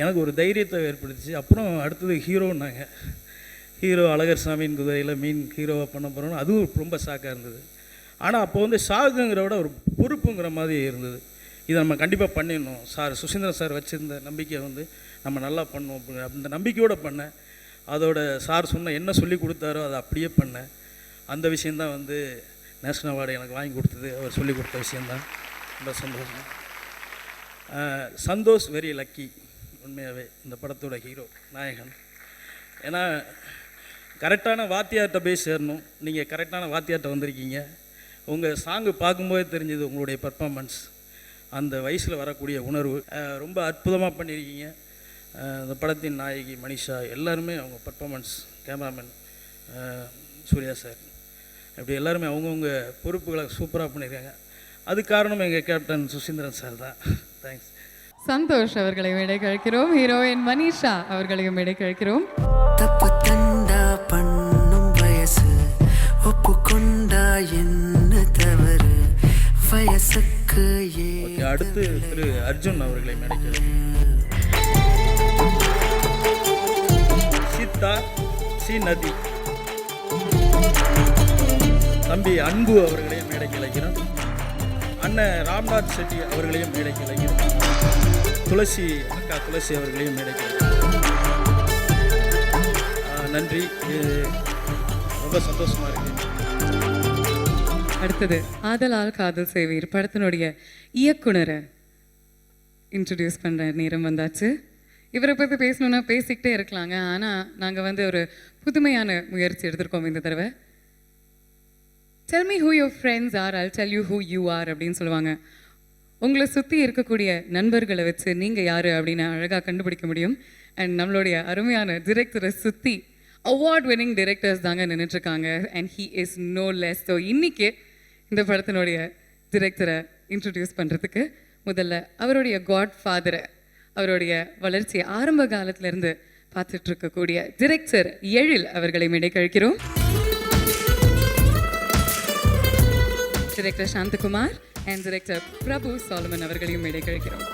எனக்கு ஒரு தைரியத்தை ஏற்படுத்திச்சு. அப்புறம் அடுத்தது ஹீரோன்னாங்க. ஹீரோ அழகர் சாமியின் குதிரையில் மெயின் ஹீரோவாக பண்ண போகிறோன்னு அதுவும் ரொம்ப ஷாக்காக இருந்தது. ஆனால் அப்போ வந்து ஷாக்குங்கிற விட ஒரு பொறுப்புங்கிற மாதிரி இருந்தது. இதை நம்ம கண்டிப்பாக பண்ணிடணும். சுசீந்திரன் சார் வச்சுருந்த நம்பிக்கையை வந்து நம்ம நல்லா பண்ணோம் அப்படிங்கிற அந்த நம்பிக்கையோடு பண்ணேன். அதோட சார் சொன்ன என்ன சொல்லி கொடுத்தாரோ அதை அப்படியே பண்ணேன். அந்த விஷயந்தான் வந்து நேஷ்னல் அவார்டு எனக்கு வாங்கி கொடுத்தது. அவர் சொல்லி கொடுத்த விஷயந்தான். ரொம்ப சந்தோஷம். சந்தோஷ் வெரி லக்கி உண்மையாகவே இந்த படத்தோட ஹீரோ நாயகன். ஏன்னா கரெக்டான வாத்தியார்கிட்ட போய் சேரணும். நீங்கள் கரெக்டான வாத்தியார்கிட்ட வந்திருக்கீங்க. உங்கள் சாங்கு பார்க்கும்போதே தெரிஞ்சது உங்களுடைய பர்ஃபார்மன்ஸ், அந்த வயசில் வரக்கூடிய உணர்வு ரொம்ப அற்புதமாக பண்ணியிருக்கீங்க. இந்த படத்தின் நாயகி மனிஷா எல்லாருமே அவங்க பர்ஃபார்மன்ஸ், கேமராமேன் சூர்யா சார், இப்படி எல்லாருமே அவங்கவுங்க பொறுப்புகளை சூப்பராக பண்ணியிருக்காங்க. அது காரணம் எங்கள் கேப்டன் சுசீந்திரன் சார் தான். தேங்க்ஸ். சந்தோஷ் அவர்களை மேடை கழிக்கிறோம். ஹீரோயின் மனிஷா அவர்களையும் மேடை கழிக்கிறோம். தப்பு தண்டா பண்ணும் ஓகே, அடுத்து திரு அர்ஜுன் அவர்களை மேடைக்கு சீதா சி நதி, தம்பி அன்பு அவர்களையும் மேடைக்கு அழைக்கிறோம். அண்ணன் ராம்நாத் செட்டி அவர்களையும் மேடைக்கு அழைக்கிறோம். துளசி அக்கா துளசி அவர்களையும் மேடைக்கு அழைக்கிறோம். நன்றி, ரொம்ப சந்தோஷமாக இருக்கு. அடுத்தது ஆதலால் காதல் செய்வீர் படத்தினுடைய இயக்குனரை இன்ட்ரடியூஸ் பண்ணுற நேரம் வந்தாச்சு. இவரை பற்றி பேசணுன்னா பேசிக்கிட்டே இருக்கலாங்க. ஆனால் நாங்கள் வந்து ஒரு புதுமையான முயற்சி எடுத்திருக்கோம் இந்த தடவை. Tell me who your friends are, I'll tell you who you are அப்படின்னு சொல்லுவாங்க. உங்களை சுற்றி இருக்கக்கூடிய நண்பர்களை வச்சு நீங்கள் யார் அப்படின்னு அழகாக கண்டுபிடிக்க முடியும். அண்ட் நம்மளுடைய அருமையான டிரெக்டரை சுற்றி அவார்ட் வின்னிங் டிரெக்டர்ஸ் தாங்க நின்றுட்டுருக்காங்க. And he is no less. So இன்றைக்கி இந்த படத்தினுடைய டிரெக்டரை இன்ட்ரடியூஸ் பண்ணுறதுக்கு முதல்ல அவருடைய காட் ஃபாதரை, அவருடைய வளர்ச்சியை ஆரம்ப காலத்திலேருந்து பார்த்துட்டு இருக்கக்கூடிய டிரெக்டர் எழில் அவர்களை மேடைக்கு அழைக்கிறோம். டிரெக்டர் சாந்தகுமார் அண்ட் டிரெக்டர் பிரபு சாலமன் அவர்களையும் மேடைக்கு அழைக்கிறோம்.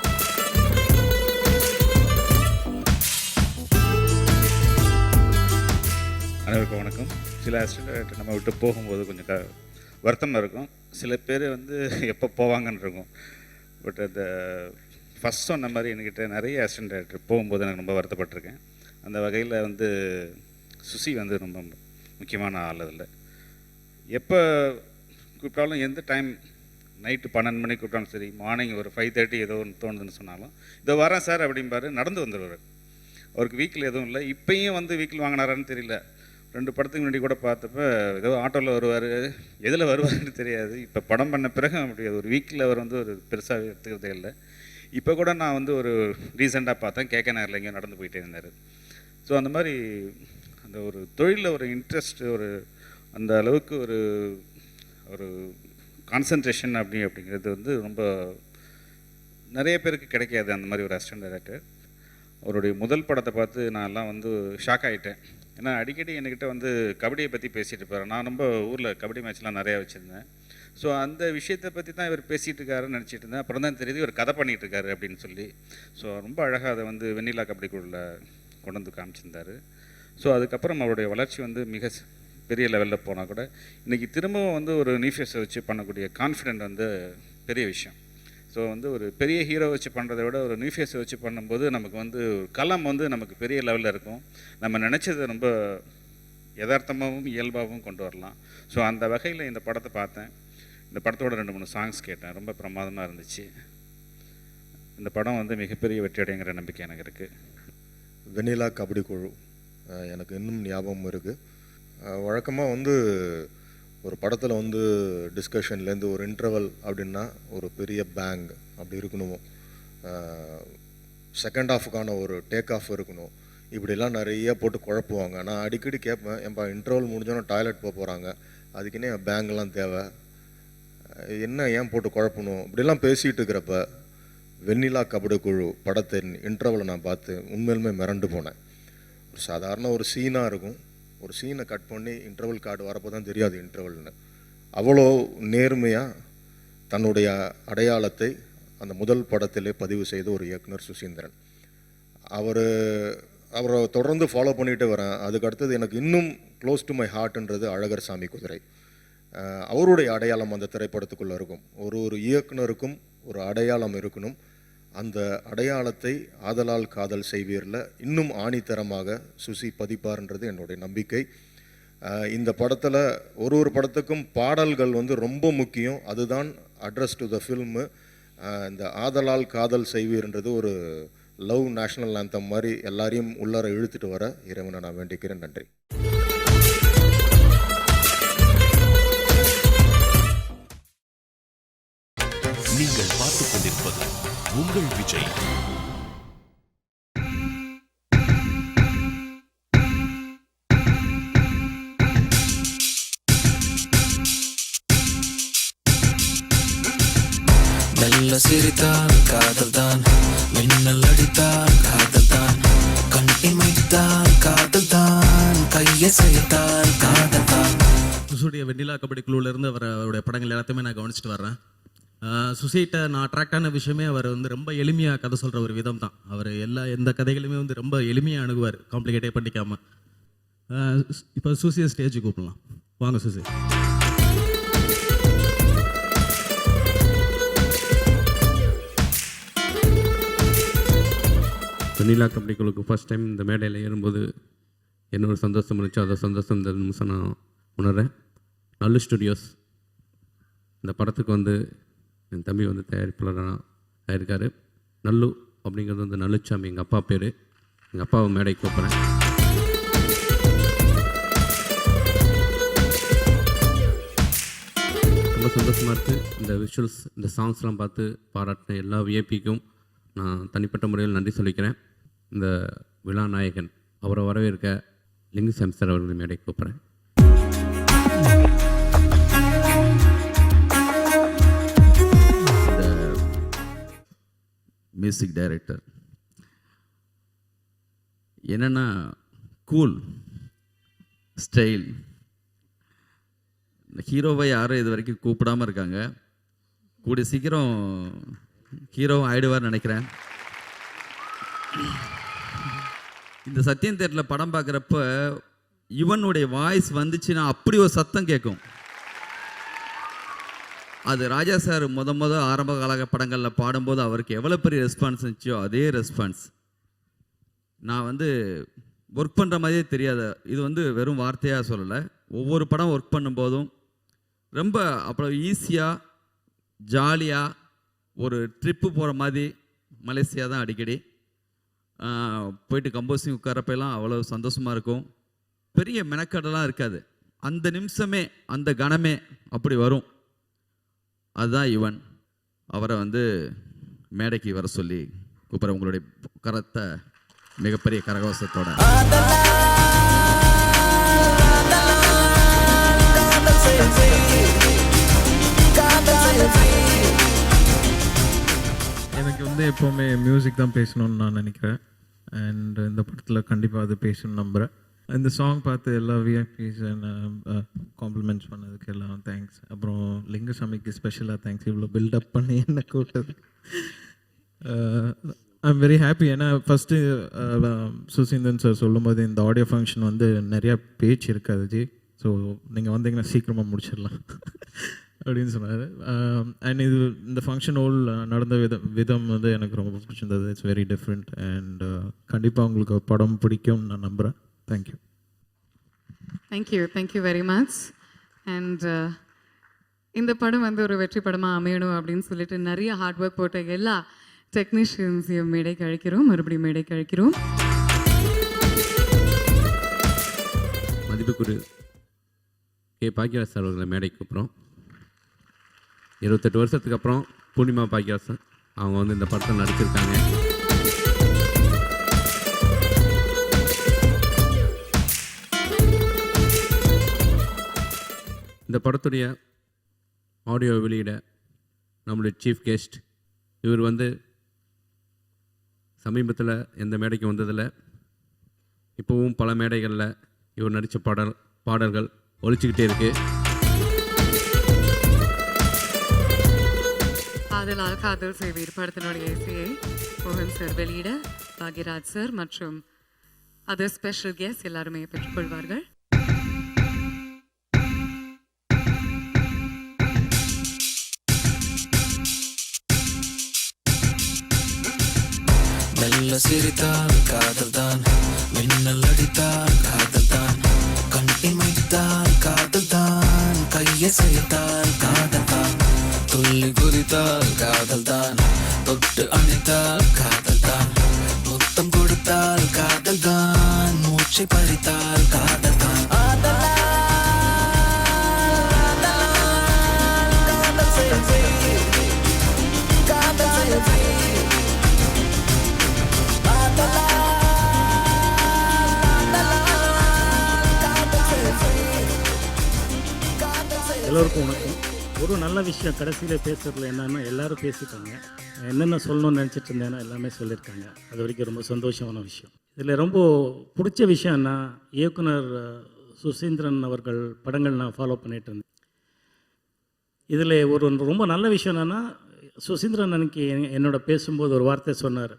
அனைவருக்கும் வணக்கம். சில அசிஸ்டன்ட் நம்ம விட்டு போகும்போது கொஞ்சம் வருத்தமாக இருக்கும். சில பேர் வந்து எப்போ போவாங்கன்னு இருக்கும். பட் அந்த ஃபஸ்ட் சொன்ன மாதிரி என்கிட்ட நிறைய அசிஸ்டன்ட் டைரக்டர் போகும்போது எனக்கு ரொம்ப வருத்தப்பட்டிருக்கேன். அந்த வகையில் வந்து சுசி வந்து ரொம்ப முக்கியமான ஆள். அதில் எப்போ கூப்பிட்டாலும், எந்த டைம், நைட்டு 12 மணிக்கு கூப்பிட்டாலும் சரி, மார்னிங் ஒரு 5:30 ஏதோ ஒன்று தோணுதுன்னு சொன்னாலும் இதோ வரேன் சார் அப்படிம்பாரு, நடந்து வந்துடுவார். அவருக்கு வீக்கில் எதுவும் இல்லை. இப்போயும் வந்து வீக்கில் வாங்கினாரான்னு தெரியல. 2 படத்துக்கு முன்னாடி கூட பார்த்தப்ப ஏதோ ஆட்டோவில் வருவார், எதில் வருவாருன்னு தெரியாது. இப்போ படம் பண்ண பிறகு முடியாது, ஒரு வீக்கில் அவர் வந்து ஒரு பெருசாக எடுத்துக்கிறதே இல்லை. இப்போ கூட நான் வந்து ஒரு ரீசெண்டாக பார்த்தேன், கேகே நகரில் எங்கேயும் நடந்து போயிட்டே இருந்தார். ஸோ அந்த மாதிரி அந்த ஒரு தொழிலில் ஒரு இன்ட்ரெஸ்ட், ஒரு அந்த அளவுக்கு ஒரு ஒரு கான்சன்ட்ரேஷன் அப்படிங்கிறது வந்து ரொம்ப நிறைய பேருக்கு கிடைக்காது. அந்த மாதிரி ஒரு அசிஸ்டன்ட் டைரக்டர். அவருடைய முதல் படத்தை பார்த்து நான்லாம் வந்து ஷாக் ஆகிட்டேன். ஏன்னா அடிக்கடி என்கிட்ட வந்து கபடியை பற்றி பேசிகிட்டு இருப்பார். நான் ரொம்ப ஊரில் கபடி மேட்ச்லாம் நிறையா வச்சுருந்தேன். ஸோ அந்த விஷயத்தை பற்றி தான் இவர் பேசிகிட்டு இருக்காருன்னு நினச்சிட்டு இருந்தேன். அப்புறம் தான் தெரியுது இவர் கதை பண்ணிகிட்டு இருக்காரு அப்படின்னு சொல்லி. ஸோ ரொம்ப அழகாக அதை வந்து வெண்ணிலா கபடிக்குள்ள கொண்டு வந்து காமிச்சிருந்தார். ஸோ அதுக்கப்புறம் அவருடைய வளர்ச்சி வந்து மிக பெரிய லெவலில் போனால் கூட இன்றைக்கி திரும்பவும் வந்து ஒரு நியூஃபேஸை வச்சு பண்ணக்கூடிய கான்ஃபிடென்ட் வந்து பெரிய விஷயம். ஸோ வந்து ஒரு பெரிய ஹீரோ வச்சு பண்ணுறதை விட ஒரு நியூஃபேஸை வச்சு பண்ணும்போது நமக்கு வந்து ஒரு களம் வந்து நமக்கு பெரிய லெவலில் இருக்கும். நம்ம நினச்சதை ரொம்ப யதார்த்தமாகவும் இயல்பாகவும் கொண்டு வரலாம். ஸோ அந்த வகையில் இந்த படத்தை பார்த்தேன். இந்த படத்தோட 2-3 சாங்ஸ் கேட்டேன். ரொம்ப பிரமாதமாக இருந்துச்சு. இந்த படம் வந்து மிகப்பெரிய வெற்றி அடைங்கிற நம்பிக்கை எனக்கு இருக்குது. வெண்ணிலா கபடி குழு எனக்கு இன்னும் ஞாபகம் இருக்குது. வழக்கமாக வந்து ஒரு படத்தில் வந்து டிஸ்கஷன்லேருந்து ஒரு இன்டர்வல் அப்படின்னா ஒரு பெரிய பேங் அப்படி இருக்கணும், செகண்ட் ஹாஃபுக்கான ஒரு டேக் ஆஃப் இருக்கணும், இப்படிலாம் நிறைய போட்டு குழப்புவாங்க. நான் அடிக்கடி கேட்பேன், ஏன்பா இன்டர்வல் முடிஞ்சோன்னா டாய்லெட் போக போகிறாங்க, அதுக்குன்னே பேங்கெல்லாம் தேவை, என்ன ஏன் போட்டு குழப்பணும், இப்படிலாம் பேசிகிட்டு இருக்கிறப்ப வெண்ணிலா கபடி குழு படத்தின் இன்டர்வலை நான் பார்த்து உண்மையிலுமே மிரண்டு போனேன். ஒரு சாதாரண ஒரு சீனாக இருக்கும், ஒரு சீனை கட் பண்ணி இன்டர்வல் கார்டு வரப்போ தான் தெரியாது இன்டர்வல்னு. அவ்வளோ நேர்மையாக தன்னுடைய அடையாளத்தை அந்த முதல் படத்திலே பதிவு செய்த ஒரு இயக்குனர் சுசீந்திரன். அவரை தொடர்ந்து ஃபாலோ பண்ணிகிட்டே வரேன். அதுக்கு அடுத்தது எனக்கு இன்னும் க்ளோஸ் டு மை ஹார்ட்ன்றது அழகர் சாமி குதிரை. அவருடைய அடையாளம் அந்த திரைப்படத்துக்குள்ளே இருக்கும். ஒரு இயக்குனருக்கும் ஒரு அடையாளம் இருக்கணும். அந்த அடையாளத்தை ஆதலால் காதல் செய்வீரில் இன்னும் ஆணித்தரமாக சுசி பதிப்பார்ன்றது என்னுடைய நம்பிக்கை. இந்த படத்தில் ஒரு படத்துக்கும் பாடல்கள் வந்து ரொம்ப முக்கியம். அதுதான் அட்ரஸ் டு த ஃபில்மு. இந்த ஆதலால் காதல் செய்வீர்ன்றது ஒரு லவ் நேஷ்னல் ஆந்தம் மாதிரி எல்லாரையும் உள்ளார இழுத்துட்டு வர இறைவனை நான் வேண்டிக்கிறேன். நன்றி. நீங்கள் பார்த்துக் கொண்டிருப்பது உங்கள் விஜய். மெல்ல சிரித்தால் காதல் தான், மின்னல் அடித்தால் காதல் தான், கண் இமைத்தால் காதல் தான், கையை செய்தால் காதல் தான். சுசுடைய வெண்ணிலா கபடி குழுவிலேருந்து அவருடைய படங்கள் எல்லாத்தையுமே நான் கவனிச்சுட்டு வர்றேன். சுசைட்டை நான் அட்ராக்டான விஷயமே அவர் வந்து ரொம்ப எளிமையாக கதை சொல்கிற ஒரு விதம் தான். அவர் எந்த கதைகளுமே வந்து ரொம்ப எளிமையாக அணுகுவார், காம்ப்ளிகேட்டே பண்ணிக்காமல். இப்போ சூசியை ஸ்டேஜுக்கு கூப்பிடலாம். வாங்க சூசி. வெண்ணிலா கம்பெனிகளுக்கு ஃபஸ்ட் டைம் இந்த மேடையில் ஏறும்போது என்ன ஒரு சந்தோஷம் இருந்துச்சோ அதை சந்தோஷம் இந்த நிமிஷம் நான் உணர்றேன். நல்லு ஸ்டுடியோஸ் இந்த படத்துக்கு வந்து என் தம்பி வந்து தயாரிப்பாளராக ஆயிருக்காரு. நல்லு அப்படிங்கிறது வந்து நல்லுச்சாமி எங்கள் அப்பா பேர். எங்கள் அப்பாவை மேடைக்கு கூப்பிட்றேன். ரொம்ப சந்தோஷமாக இருக்குது. இந்த விஷுவல்ஸ் இந்த சாங்ஸ்லாம் பார்த்து பாராட்டின எல்லா விஐபிக்கும் நான் தனிப்பட்ட முறையில் நன்றி சொல்லிக்கிறேன். இந்த விழா நாயகன் அவரை வரவேற்க லிங்குசாமி சார் அவர்கள் மேடைக்கு கூப்பிட்றேன். மியூசிக் டைரக்டர் என்னென்னா கூல் ஸ்டைல். ஹீரோவை யாரும் இது வரைக்கும் கூப்பிடாமல் இருக்காங்க. கூடிய சீக்கிரம் ஹீரோவும் ஆயிடுவார்னு நினைக்கிறேன். இந்த சத்யம் தேட்டரில் படம் பார்க்குறப்ப இவனுடைய வாய்ஸ் வந்துச்சுன்னா அப்படி ஒரு சத்தம் கேட்கும். அது ராஜா சார் ஆரம்ப கால படங்களில் பாடும்போது அவருக்கு எவ்வளோ பெரிய ரெஸ்பான்ஸ் இருந்துச்சோ அதே ரெஸ்பான்ஸ். நான் வந்து ஒர்க் பண்ணுற மாதிரியே தெரியாத, இது வந்து வெறும் வார்த்தையாக சொல்லலை. ஒவ்வொரு படம் ஒர்க் பண்ணும்போதும் ரொம்ப அப்புறம் ஈஸியாக ஜாலியாக ஒரு ட்ரிப்பு போகிற மாதிரி மலேசியா தான் அடிக்கடி போயிட்டு கம்போசிங் உட்காரப்பெல்லாம் அவ்வளோ சந்தோஷமாக இருக்கும். பெரிய மெனக்கடலாம் இருக்காது. அந்த நிமிஷமே அந்த கணமே அப்படி வரும். அதுதான் இவன். அவரை வந்து மேடைக்கு வர சொல்லி கூப்பிட்ற உங்களுடைய கரத்தை மிகப்பெரிய கரகோஷத்தோட. எனக்கு வந்து எப்போவுமே மியூசிக் தான் பேசணும்னு நான் நினைக்கிறேன். அண்ட் இந்த படத்தில் கண்டிப்பாக அது பேசணும்னு நம்புகிறேன். இந்த சாங் பார்த்து எல்லா விஐபிஸ் காம்ப்ளிமெண்ட்ஸ் பண்ணதுக்கு எல்லாம் தேங்க்ஸ். அப்புறம் லிங்குசாமிக்கு ஸ்பெஷலாக தேங்க்ஸ், இவ்வளோ பில்டப் பண்ணி என்ன கூட்டது. I am very happy. ஏன்னா ஃபஸ்ட்டு சுசீந்திரன் சார் சொல்லும்போது இந்த ஆடியோ ஃபங்க்ஷன் வந்து நிறையா பேச்சு இருக்காது ஜி, ஸோ நீங்கள் வந்தீங்கன்னா சீக்கிரமாக முடிச்சிடலாம் அப்படின்னு சொன்னார். அண்ட் இது இந்த ஃபங்க்ஷன் ஹோல் நடந்த விதம் வந்து எனக்கு ரொம்ப பிடிச்சிருந்தது. It's very different. அண்ட் கண்டிப்பாக உங்களுக்கு படம் பிடிக்கும்னு நான் நம்புகிறேன். Thank you. Thank you very much. And இந்த படம் வந்து ஒரு வெற்றி படமாக அமையணும் அப்படின்னு சொல்லிட்டு நிறைய ஹார்ட் ஒர்க் போட்ட எல்லா டெக்னீஷியன்ஸையும் மேடைக்கு அழைக்கிறோம். மறுபடியும் மேடைக்கு அழைக்கிறோம். மதிப்புக்குரிய கே பாக்கியராஜ் சார் அவர்களை மேடைக்கு கூப்பிட்றோம். 28 வருஷத்துக்கு அப்புறம் பூர்ணிமா பாக்கியராஜ் சார் அவங்க வந்து இந்த படத்தில் நடிச்சிருக்காங்க. இந்த படத்துடைய ஆடியோ வெளியிட நம்மளுடைய சீஃப் கெஸ்ட் இவர் வந்து சமீபத்தில் எந்த மேடைக்கு வந்ததில்லை. இப்போவும் பல மேடைகளில் இவர் நடித்த பாடல்கள் ஒழிச்சுக்கிட்டே இருக்கு. காதலால் காதல் செய்வீர் படத்தினுடைய இசையை மோகன் சார் வெளியிட பாக்யராஜ் சார் மற்றும் அதர் ஸ்பெஷல் கெஸ்ட் எல்லாருமே பெற்றுக்கொள்வார்கள். மெல்ல சிரித்தால் காதல்தான், மின்னல் அடித்தால் காதல்தான், கண் இமைத்தால் காதல்தான், கையை செய்தால் காதல்தான், துள்ளி குதித்தால் காதல்தான், தொட்டு அணைத்தால் காதல்தான், முத்தம் கொடுத்தால் காதல்தான், மூச்சை பறித்தால் காதல்தான். எல்லோருக்கும் வணக்கம். ஒரு நல்ல விஷயம் கடைசியில் பேசுகிறதுல என்னென்னா எல்லாரும் பேசிட்டாங்க. என்னென்ன சொல்லணும்னு நினச்சிட்டு இருந்தேன்னா எல்லாமே சொல்லியிருக்காங்க. அது வரைக்கும் ரொம்ப சந்தோஷமான விஷயம். இதில் ரொம்ப பிடிச்ச விஷயம்னா இயக்குனர் சுசீந்திரன் அவர்கள் படங்கள் நான் ஃபாலோ பண்ணிகிட்டு இருந்தேன். இதில் ஒரு ரொம்ப நல்ல விஷயம் என்னென்னா, சுசீந்திரன் அன்னைக்கு என்னோட பேசும்போது ஒரு வார்த்தை சொன்னார்.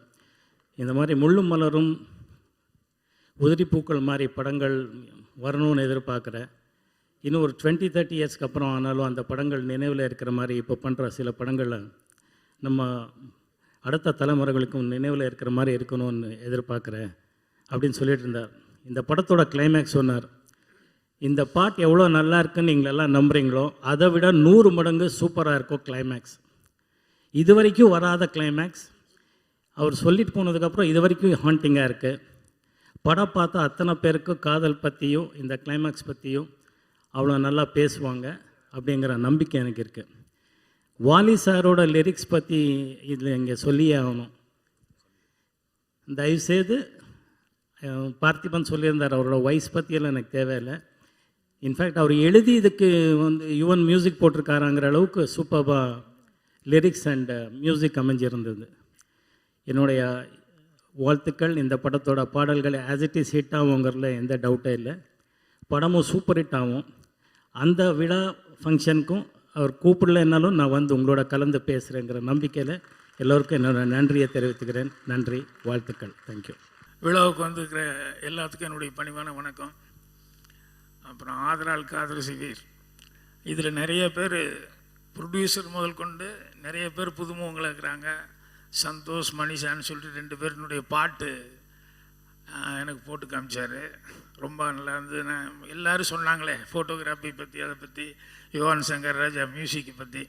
இந்த மாதிரி முள்ளும் மலரும் உதிரிப்பூக்கள் மாதிரி படங்கள் வரணும்னு எதிர்பார்க்குறேன். இன்னும் ஒரு 20-30 இயர்ஸ்க்கு அப்புறம் ஆனாலும் அந்த படங்கள் நினைவில் இருக்கிற மாதிரி இப்போ பண்ணுற சில படங்களை நம்ம அடுத்த தலைமுறைகளுக்கும் நினைவில் இருக்கிற மாதிரி இருக்கணும்னு எதிர்பார்க்குறேன் அப்படின்னு சொல்லிட்டு இருந்தார். இந்த படத்தோட கிளைமேக்ஸ் சொன்னார், இந்த பாட்டு எவ்வளோ நல்லா இருக்குன்னு நீங்களெல்லாம் நம்புகிறீங்களோ அதை விட 100 மடங்கு சூப்பராக இருக்கும் கிளைமேக்ஸ். இது வரைக்கும் வராத கிளைமேக்ஸ் அவர் சொல்லிட்டு போனதுக்கப்புறம் இது வரைக்கும் ஹாண்டிங்காக இருக்குது. படம் பார்த்தா அத்தனை பேருக்கு காதல் பற்றியும் இந்த கிளைமேக்ஸ் பற்றியும் அவ்வளோ நல்லா பேசுவாங்க அப்படிங்கிற நம்பிக்கை எனக்கு இருக்குது. வாலி சாரோட லிரிக்ஸ் பற்றி இதில் இங்கே சொல்லியே ஆகணும். தயவுசெய்து பார்த்திபன் சொல்லியிருந்தார், அவரோட வயசு பற்றியெல்லாம் எனக்கு தேவையில்லை. இன்ஃபேக்ட் அவர் எழுதி இதுக்கு வந்து யுவன் மியூசிக் போட்டிருக்காராங்கிற அளவுக்கு சூப்பராக லிரிக்ஸ் அண்ட் மியூசிக் அமைஞ்சிருந்தது. என்னுடைய வாழ்த்துக்கள். இந்த படத்தோட பாடல்கள் ஆஸ் இட் இஸ் ஹிட் ஆகுங்கிறதுல எந்த டவுட்டே இல்லை. படமும் சூப்பர் ஹிட் ஆகும். அந்த விழா ஃபங்க்ஷனுக்கும் அவர் கூப்பிடலைன்னாலும் நான் வந்து உங்களோட கலந்து பேசுகிறேங்கிற நம்பிக்கையில் எல்லோருக்கும் என்னோட நன்றியை தெரிவித்துக்கிறேன். நன்றி, வாழ்த்துக்கள். தேங்க்யூ. விழாவுக்கு வந்துருக்கிற எல்லாத்துக்கும் என்னுடைய பணிவான வணக்கம். அப்புறம் ஆதலால் காதல் செய்வீர், இதில் நிறைய பேர் ப்ரொடியூசர் முதல் கொண்டு நிறைய பேர் புதுமுகங்களாக இருக்கிறாங்க. சந்தோஷ், மணிஷான்னு சொல்லிட்டு 2 பேருனுடைய பாட்டு எனக்கு போட்டு காமிச்சார். ரொம்ப நல்லா இருந்து. நான் எல்லோரும் சொன்னாங்களே ஃபோட்டோகிராஃபி பற்றி, அதை பற்றி, யுவன் சங்கர் ராஜா மியூசிக்கை பற்றி.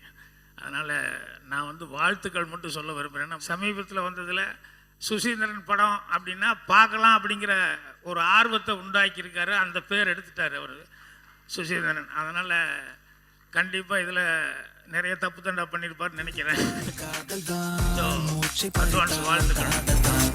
அதனால் நான் வந்து வாழ்த்துக்கள் மட்டும் சொல்ல விரும்புகிறேன். சமீபத்தில் வந்ததில் சுசீந்திரன் படம் அப்படின்னா பார்க்கலாம் அப்படிங்கிற ஒரு ஆர்வத்தை உண்டாக்கியிருக்காரு. அந்த பேர் எடுத்துட்டார் அவர் சுசீந்திரன். அதனால் கண்டிப்பாக இதில் நிறைய தப்பு தண்டா பண்ணியிருப்பார்னு நினைக்கிறேன். அட்வான்ஸ் வாழ்த்துக்கள்.